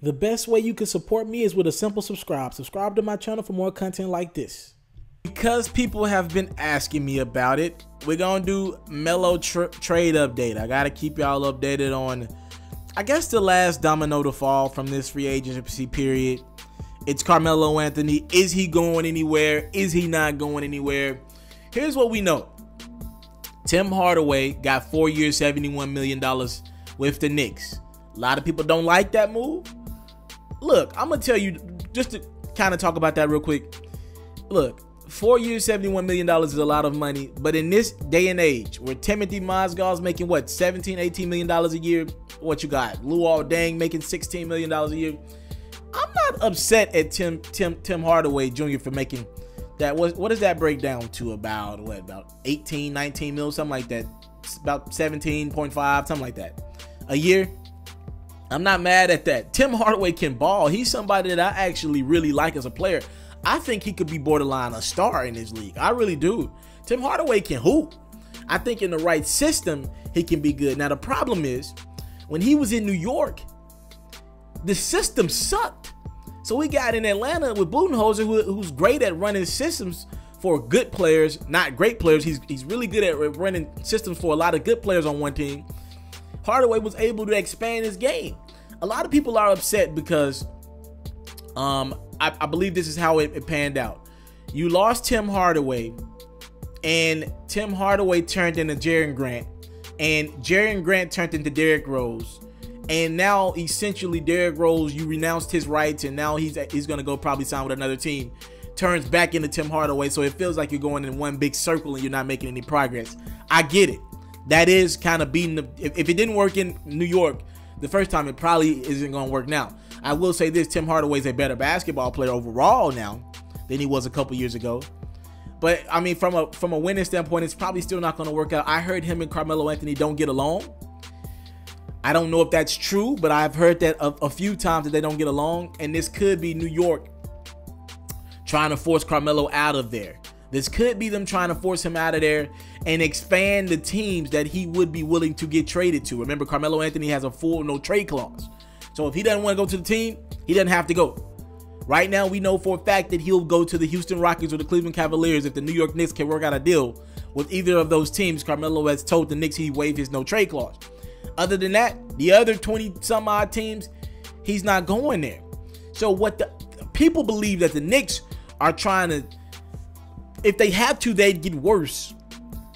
The best way you can support me is with a simple subscribe. Subscribe to my channel for more content like this. Because people have been asking me about it, we're gonna do Melo trade update. I gotta keep y'all updated on, I guess, the last domino to fall from this free agency period. It's Carmelo Anthony. Is he going anywhere? Is he not going anywhere? Here's what we know. Tim Hardaway got 4 years, $71 million with the Knicks. A lot of people don't like that move. Look, I'm going to tell you, just to kind of talk about that real quick. Look, 4 years, $71 million is a lot of money. But in this day and age, where Timothy Mozgov's making, what, $17, $18 million a year? What you got? Luol Deng making $16 million a year? I'm not upset at Tim Hardaway Jr. for making that. What does that break down to? About, what, about 18, 19 mil, something like that. It's about 17.5, something like that a year. I'm not mad at that. Tim Hardaway can ball. He's somebody that I actually really like as a player. I think he could be borderline a star in this league. I really do. Tim Hardaway can hoop. I think in the right system, he can be good. Now, the problem is, when he was in New York, the system sucked. So we got in Atlanta with Budenholzer, who's great at running systems for good players, not great players. He's really good at running systems for a lot of good players on one team. Hardaway was able to expand his game. A lot of people are upset because I believe this is how it panned out. You lost Tim Hardaway, and Tim Hardaway turned into Jaren Grant, and Jaren Grant turned into Derrick Rose. And now, essentially, Derrick Rose, you renounced his rights, and now he's going to go probably sign with another team. Turns back into Tim Hardaway, so it feels like you're going in one big circle and you're not making any progress. I get it. That is kind of beating the... If it didn't work in New York the first time, it probably isn't going to work now. I will say this, Tim Hardaway's a better basketball player overall now than he was a couple years ago. But, I mean, from a winning standpoint, it's probably still not going to work out. I heard him and Carmelo Anthony don't get along. I don't know if that's true, but I've heard that a few times that they don't get along. And this could be New York trying to force Carmelo out of there. This could be them trying to force him out of there and expand the teams that he would be willing to get traded to. Remember, Carmelo Anthony has a full no trade clause. So if he doesn't want to go to the team, he doesn't have to go. Right now, we know for a fact that he'll go to the Houston Rockets or the Cleveland Cavaliers if the New York Knicks can work out a deal with either of those teams. Carmelo has told the Knicks he waived his no trade clause. Other than that, the other 20-some-odd teams, he's not going there. So what the people believe that the Knicks are trying to, if they have to, they'd get worse.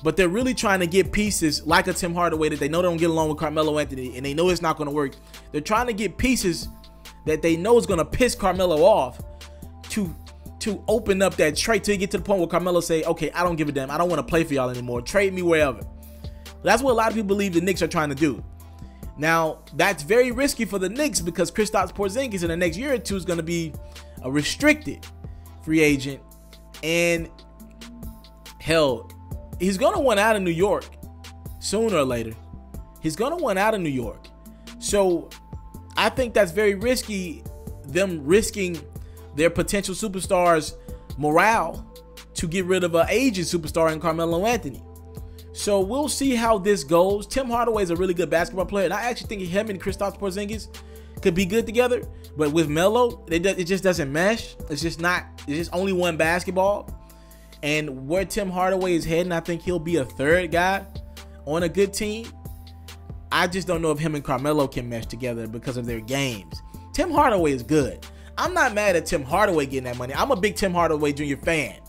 But they're really trying to get pieces like a Tim Hardaway that they know they don't get along with Carmelo Anthony, and they know it's not going to work. They're trying to get pieces that they know is going to piss Carmelo off to open up that trade till you get to the point where Carmelo say, okay, I don't give a damn. I don't want to play for y'all anymore. Trade me wherever. That's what a lot of people believe the Knicks are trying to do. Now, that's very risky for the Knicks because Kristaps Porzingis in the next year or two is going to be a restricted free agent. And, hell, he's going to want out of New York sooner or later. He's going to want out of New York. So, I think that's very risky, them risking their potential superstars' morale to get rid of an aging superstar in Carmelo Anthony. So we'll see how this goes. Tim Hardaway is a really good basketball player, and I actually think him and Kristaps Porzingis could be good together. But with Melo, it just doesn't mesh. It's just only one basketball. And where Tim Hardaway is heading, I think he'll be a third guy on a good team. I just don't know if him and Carmelo can mesh together because of their games. Tim Hardaway is good. I'm not mad at Tim Hardaway getting that money. I'm a big Tim Hardaway Jr. fan,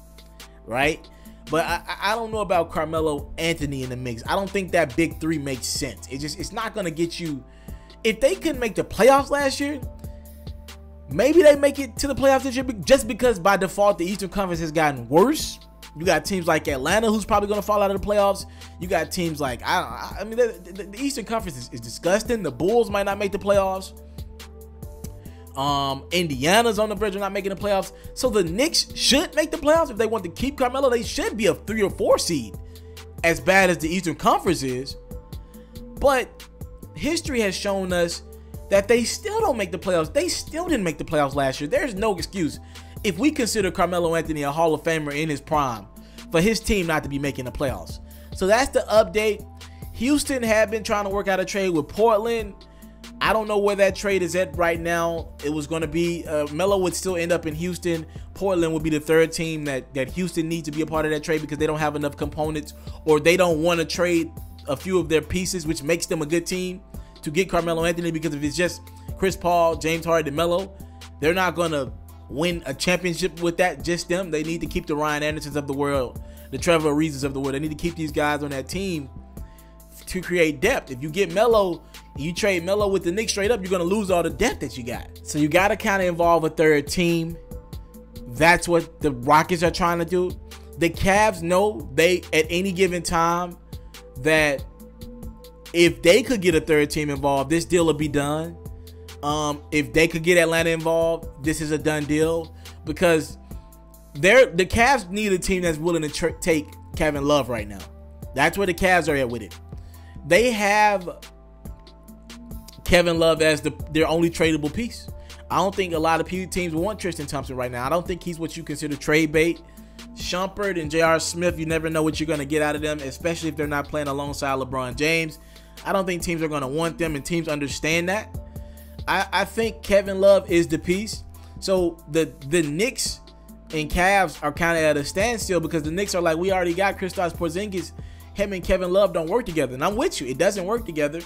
right? But I don't know about Carmelo Anthony in the mix. I don't think that big three makes sense. It's not going to get you. If they couldn't make the playoffs last year, maybe they make it to the playoffs this year just because by default the Eastern Conference has gotten worse. You got teams like Atlanta who's probably going to fall out of the playoffs. You got teams like, I mean, the Eastern Conference is disgusting. The Bulls might not make the playoffs. Indiana's on the verge of not making the playoffs. So the Knicks should make the playoffs. If they want to keep Carmelo, they should be a 3 or 4 seed, as bad as the Eastern Conference is. But history has shown us that they still don't make the playoffs. They still didn't make the playoffs last year. There's no excuse. If we consider Carmelo Anthony a Hall of Famer in his prime, for his team not to be making the playoffs. So that's the update. Houston had been trying to work out a trade with Portland. I don't know where that trade is at right now. It was going to be Melo would still end up in Houston. Portland would be the third team that Houston needs to be a part of that trade because they don't have enough components, or they don't want to trade a few of their pieces, which makes them a good team, to get Carmelo Anthony. Because if it's just Chris Paul, James Harden, and Melo, they're not going to win a championship with that, just them. They need to keep the Ryan Andersons of the world, the Trevor Ariza's of the world. They need to keep these guys on that team to create depth. If you get Melo, you trade Melo with the Knicks straight up, you're going to lose all the depth that you got. So you got to kind of involve a third team. That's what the Rockets are trying to do. The Cavs know they, at any given time, that if they could get a third team involved, this deal will be done. If they could get Atlanta involved, this is a done deal, because the Cavs need a team that's willing to take Kevin Love right now. That's where the Cavs are at with it. They have Kevin Love as their only tradable piece. I don't think a lot of teams want Tristan Thompson right now. I don't think he's what you consider trade bait. Shumpert and J.R. Smith, you never know what you're going to get out of them, especially if they're not playing alongside LeBron James. I don't think teams are going to want them, and teams understand that. I think Kevin Love is the piece. So the Knicks and Cavs are kind of at a standstill, because the Knicks are like, we already got Kristaps Porzingis. Him and Kevin Love don't work together. And I'm with you. It doesn't work together.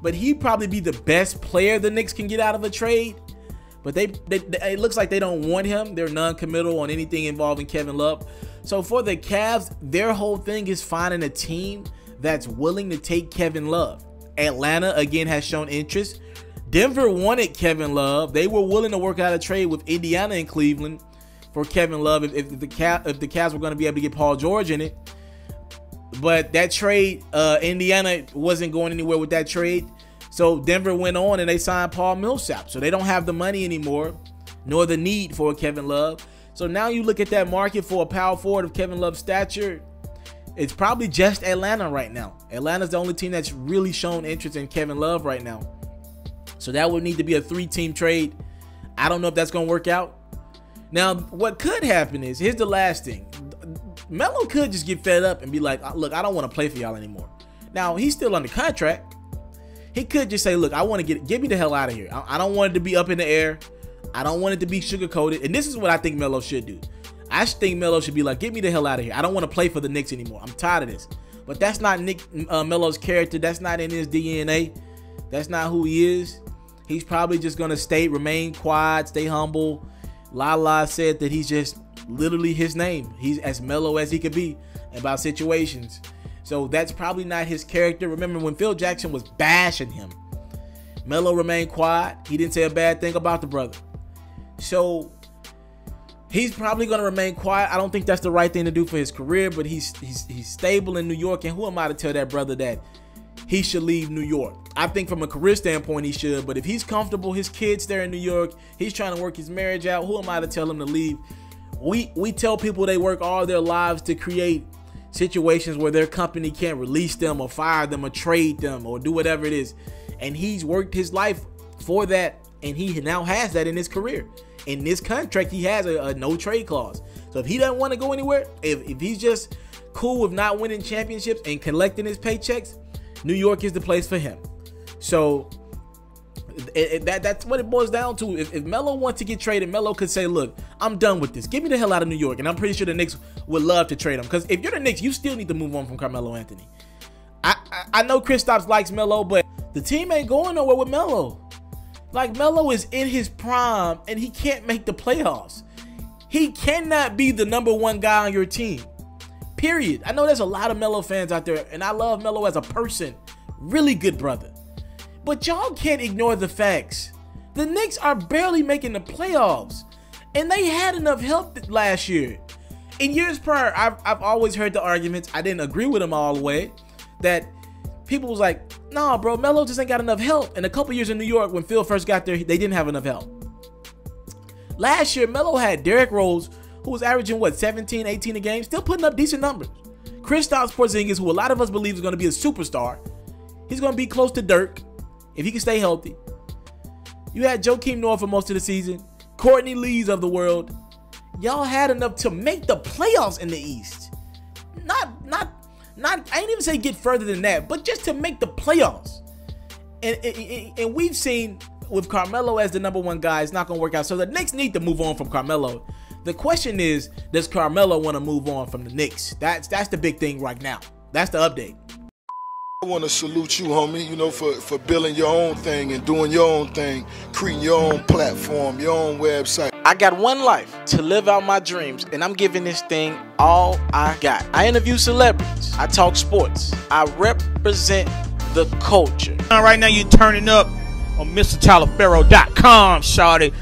But he'd probably be the best player the Knicks can get out of a trade. But it looks like they don't want him. They're non-committal on anything involving Kevin Love. So for the Cavs, their whole thing is finding a team that's willing to take Kevin Love. Atlanta, again, has shown interest. Denver wanted Kevin Love. They were willing to work out a trade with Indiana and Cleveland for Kevin Love if the Cavs were going to be able to get Paul George in it. But that trade, Indiana wasn't going anywhere with that trade. So Denver went on and they signed Paul Millsap. So they don't have the money anymore, nor the need for Kevin Love. So now you look at that market for a power forward of Kevin Love's stature, it's probably just Atlanta right now. Atlanta's the only team that's really shown interest in Kevin Love right now. So that would need to be a 3-team trade. I don't know if that's going to work out. Now, what could happen is, here's the last thing. Melo could just get fed up and be like, look, I don't want to play for y'all anymore. Now, he's still under contract. He could just say, look, I want to get me the hell out of here. I don't want it to be up in the air. I don't want it to be sugar-coated. And this is what I think Melo should do. I think Melo should be like, get me the hell out of here. I don't want to play for the Knicks anymore. I'm tired of this. But that's not Melo's character. That's not in his DNA. That's not who he is. He's probably just going to remain quiet, stay humble. Lala said that he's just literally his name. He's as mellow as he could be about situations. So that's probably not his character. Remember when Phil Jackson was bashing him, Melo remained quiet. He didn't say a bad thing about the brother. So he's probably going to remain quiet. I don't think that's the right thing to do for his career, but he's stable in New York. And who am I to tell that brother that he should leave New York? I think from a career standpoint, he should. But if he's comfortable, his kid's there in New York, he's trying to work his marriage out, who am I to tell him to leave? We tell people they work all their lives to create situations where their company can't release them or fire them or trade them or do whatever it is. And he's worked his life for that, and he now has that in his career. In this contract, he has a no trade clause. So if he doesn't want to go anywhere, if he's just cool with not winning championships and collecting his paychecks, New York is the place for him. So that's what it boils down to. If Melo wants to get traded, Melo could say, look, I'm done with this. Get me the hell out of New York. And I'm pretty sure the Knicks would love to trade him. Because if you're the Knicks, you still need to move on from Carmelo Anthony. I know Kristaps likes Melo, but the team ain't going nowhere with Melo. Like, Melo is in his prime, and he can't make the playoffs. He cannot be the #1 guy on your team. Period. I know there's a lot of Melo fans out there, and I love Melo as a person. Really good brother. But y'all can't ignore the facts. The Knicks are barely making the playoffs, and they had enough help last year. In years prior, I've always heard the arguments, I didn't agree with them all the way, that people was like, nah, bro, Melo just ain't got enough help. And a couple years in New York, when Phil first got there, they didn't have enough help. Last year, Melo had Derrick Rose, who was averaging, what, 17, 18 a game, still putting up decent numbers. Kristaps Porzingis, who a lot of us believe is going to be a superstar. He's going to be close to Dirk if he can stay healthy. You had Joakim Noah for most of the season. Courtney Lee's of the world. Y'all had enough to make the playoffs in the East. Not I ain't even say get further than that, but just to make the playoffs. And we've seen with Carmelo as the #1 guy, it's not going to work out. So the Knicks need to move on from Carmelo. The question is, does Carmelo want to move on from the Knicks? That's the big thing right now. That's the update. I want to salute you, homie, you know, for building your own thing and doing your own thing, creating your own platform, your own website. I got one life to live out my dreams, and I'm giving this thing all I got. I interview celebrities. I talk sports. I represent the culture. Right now, you're turning up on itsmrtaliaferro.com, shawty.